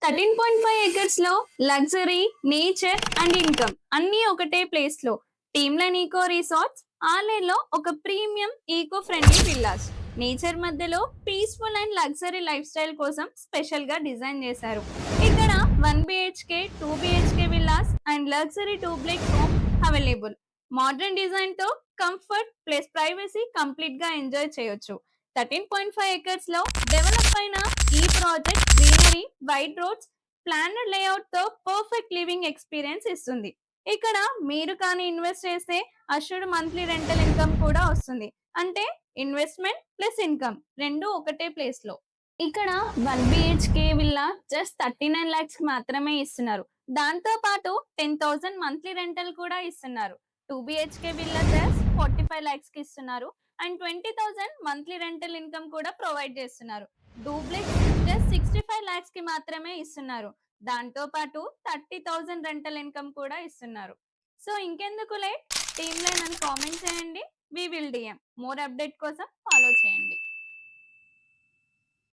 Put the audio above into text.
13.5 acres లో luxury, nature and income అన్నీ ఒకటే ప్లేస్ లో టీమ్లైన్ ఈకో రిసార్ట్స్ ఆలేలో ఒక premium eco friendly villas nature మధ్యలో peaceful and luxury lifestyle కోసం స్పెషల్ గా డిజైన్ చేశారు. ఇక్కడ 1 BHK 2 BHK villas and luxury 2 BHK home available. Modern design తో కంఫర్ట్ ప్లస్ ప్రైవసీ కంప్లీట్ గా ఎంజాయ్ చేయొచ్చు. 13.5 acres లో డెవలప్ అయిన ఈ project greenery, wide roads, planned layout తో పర్ఫెక్ట్ లివింగ్ ఎక్స్పీరియన్స్ ఇస్తుంది. ఇక్కడ మీరు కానీ ఇన్వెస్ట్ చేస్తే అష్యూర్డ్ మంత్లీ రెంటల్ ఇన్కమ్ కూడా వస్తుంది. అంటే ఇన్వెస్ట్మెంట్ ప్లస్ ఇన్కమ్ రెండు ఒకటే ప్లేస్ లో. ఇక్కడ 1 BHK విల్లా జస్ట్ 39 lakhs మాత్రమే ఇస్తున్నారు. దాంతో పాటు 10,000 మంత్లీ రెంటల్ కూడా ఇస్తున్నారు. 2 BHK విల్లా జస్ట్ 45 lakhs కి ఇస్తున్నారు అండ్ 20,000 మంత్లీ రెంటల్ ఇన్కమ్ కూడా ప్రొవైడ్ చేస్తున్నారు. డూప్లెక్స్ జస్ట్ 65 lakhs కి మాత్రమే ఇస్తున్నారు. దాంతో పాటు 30,000 రెంటల్ ఇన్కమ్ కూడా ఇస్తున్నారు. సో ఇంకెందుకు లేట్, టీమ్ లైన్ అని కామెంట్ చేయండి. We will DM more update కోసం ఫాలో చేయండి.